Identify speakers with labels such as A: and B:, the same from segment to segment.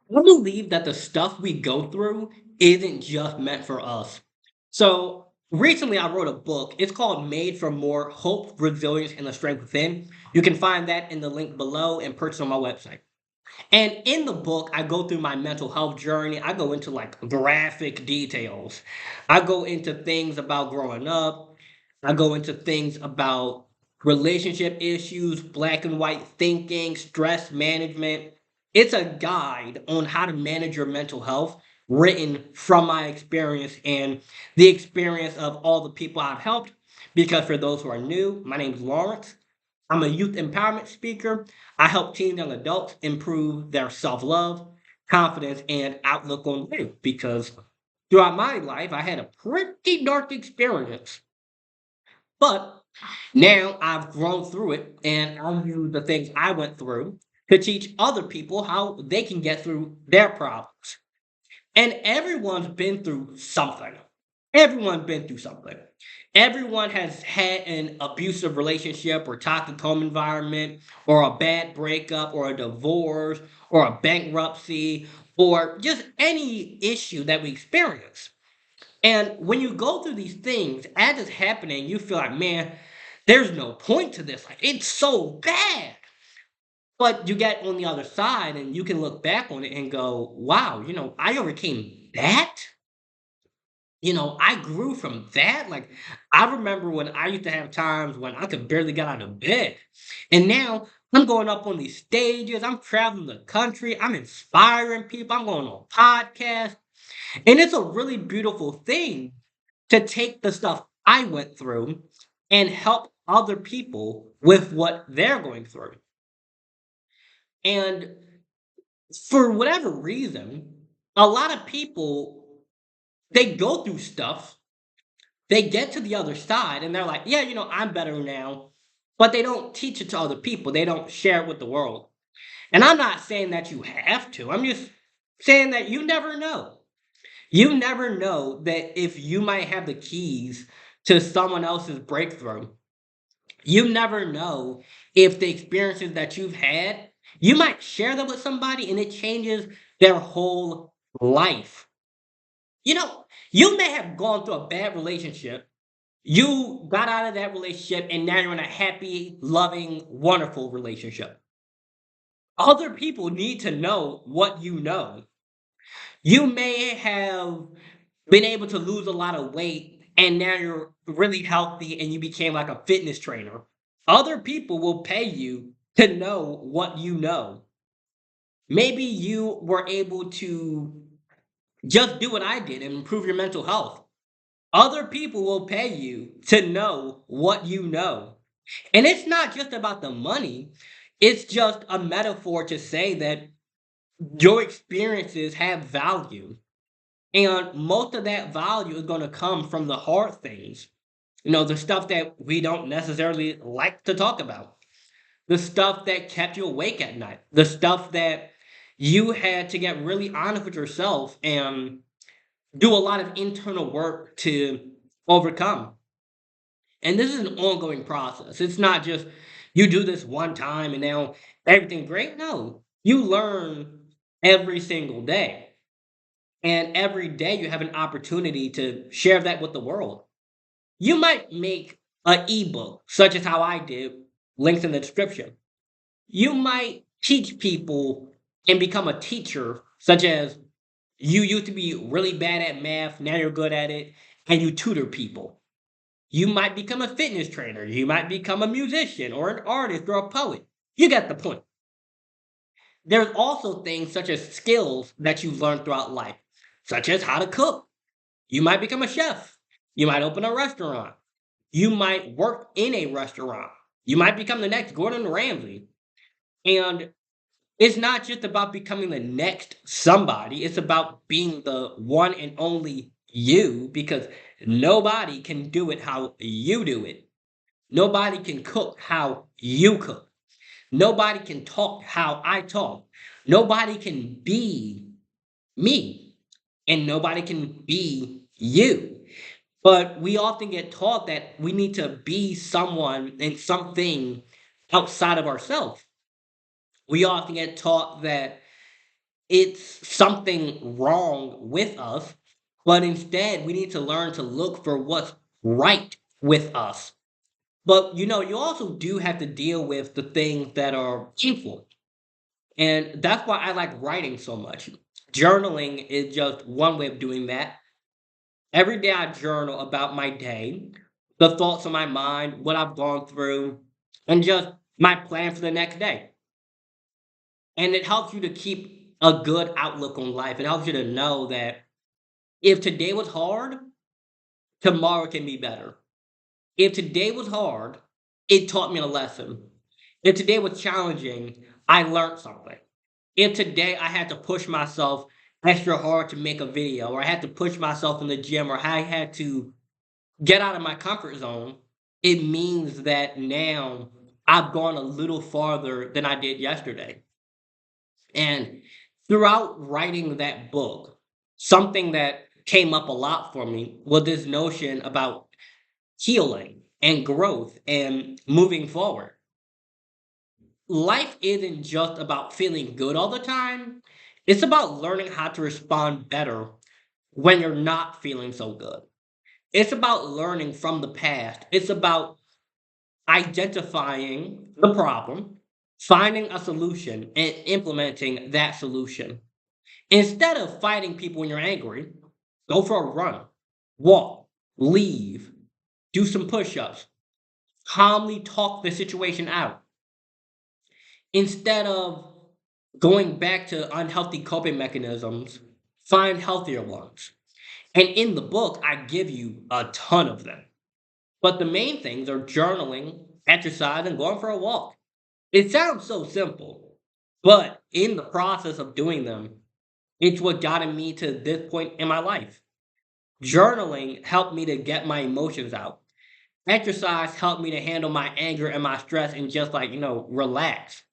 A: I believe that the stuff we go through isn't just meant for us. So recently I wrote a book. It's called Made for More Hope, Resilience, and the Strength Within. You can find that in the link below and purchase on my website. And in the book, I go through my mental health journey. I go into like graphic details. I go into things about growing up. I go into things about relationship issues, black and white thinking, stress management. It's a guide on how to manage your mental health, written from my experience and the experience of all the people I've helped. Because for those who are new, my name is Lawrence. I'm a youth empowerment speaker. I help teen young adults improve their self love, confidence, and outlook on life because throughout my life, I had a pretty dark experience. But now I've grown through it and I use the things I went through to teach other people how they can get through their problems. And everyone's been through something. Everyone's been through something. Everyone has had an abusive relationship or toxic home environment or a bad breakup or a divorce or a bankruptcy or just any issue that we experience. And when you go through these things, as it's happening, you feel like, man, there's no point to this. Like, it's so bad. But you get on the other side and you can look back on it and go, wow, I overcame that. I grew from that. Like, I remember when I used to have times when I could barely get out of bed. And now I'm going up on these stages, I'm traveling the country, I'm inspiring people, I'm going on podcasts. And it's a really beautiful thing to take the stuff I went through and help other people with what they're going through. And for whatever reason, a lot of people, they go through stuff, they get to the other side, and they're like, yeah, I'm better now. But they don't teach it to other people, they don't share it with the world. And I'm not saying that you have to, I'm just saying that you never know. You never know that if you might have the keys to someone else's breakthrough. You never know if the experiences that you've had, you might share them with somebody and it changes their whole life. You may have gone through a bad relationship. You got out of that relationship and now you're in a happy, loving, wonderful relationship. Other people need to know what you know. You may have been able to lose a lot of weight and now you're really healthy and you became like a fitness trainer. Other people will pay you to know what you know. Maybe you were able to just do what I did and improve your mental health. Other people will pay you to know what you know. And it's not just about the money, it's just a metaphor to say that your experiences have value. And most of that value is going to come from the hard things. The stuff that we don't necessarily like to talk about, the stuff that kept you awake at night, the stuff that you had to get really honest with yourself and do a lot of internal work to overcome. And this is an ongoing process. It's not just you do this one time and now everything's great. No, you learn every single day. And every day you have an opportunity to share that with the world. You might make an ebook, such as how I did, links in the description. You might teach people and become a teacher, such as you used to be really bad at math, now you're good at it, and you tutor people. You might become a fitness trainer. You might become a musician or an artist or a poet. You get the point. There's also things such as skills that you've learned throughout life, such as how to cook. You might become a chef. You might open a restaurant. You might work in a restaurant. You might become the next Gordon Ramsay. And it's not just about becoming the next somebody, it's about being the one and only you because nobody can do it how you do it. Nobody can cook how you cook. Nobody can talk how I talk. Nobody can be me, and nobody can be you. But we often get taught that we need to be someone and something outside of ourselves. We often get taught that it's something wrong with us, but instead we need to learn to look for what's right with us. But you also do have to deal with the things that are painful. And that's why I like writing so much. Journaling is just one way of doing that. Every day I journal about my day, the thoughts on my mind, what I've gone through, and just my plan for the next day. And it helps you to keep a good outlook on life. It helps you to know that if today was hard, tomorrow can be better. If today was hard, it taught me a lesson. If today was challenging, I learned something. If today I had to push myself extra hard to make a video, or I had to push myself in the gym, or I had to get out of my comfort zone, it means that now I've gone a little farther than I did yesterday. And throughout writing that book, something that came up a lot for me was this notion about healing and growth and moving forward. Life isn't just about feeling good all the time, it's about learning how to respond better when you're not feeling so good. It's about learning from the past. It's about identifying the problem, finding a solution, and implementing that solution. Instead of fighting people when you're angry, go for a run, walk, leave, do some push ups, calmly talk the situation out. Instead of going back to unhealthy coping mechanisms, find healthier ones. And in the book, I give you a ton of them. But the main things are journaling, exercise, and going for a walk. It sounds so simple, but in the process of doing them, it's what got me to this point in my life. Journaling helped me to get my emotions out. Exercise helped me to handle my anger and my stress and just relax.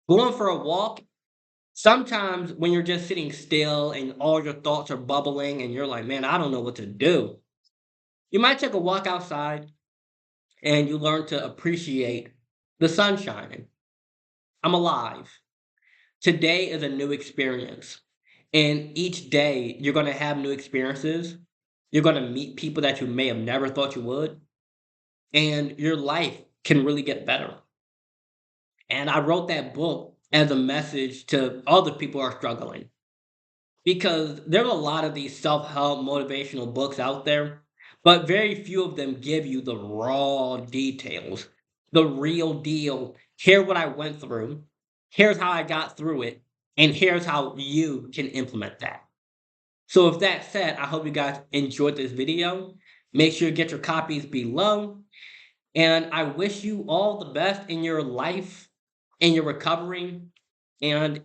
A: Going for a walk, sometimes when you're just sitting still and all your thoughts are bubbling and you're like, man, I don't know what to do. You might take a walk outside and you learn to appreciate the sun shining. I'm alive. Today is a new experience. And each day you're going to have new experiences. You're going to meet people that you may have never thought you would. And your life can really get better. And I wrote that book as a message to other people who are struggling because there are a lot of these self-help motivational books out there, but very few of them give you the raw details, the real deal. Here's what I went through, here's how I got through it, and here's how you can implement that. So with that said, I hope you guys enjoyed this video. Make sure you get your copies below, and I wish you all the best in your life, in your recovery, and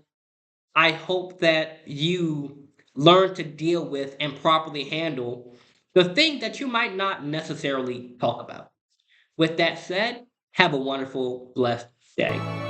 A: I hope that you learn to deal with and properly handle the thing that you might not necessarily talk about. With that said, have a wonderful, blessed day.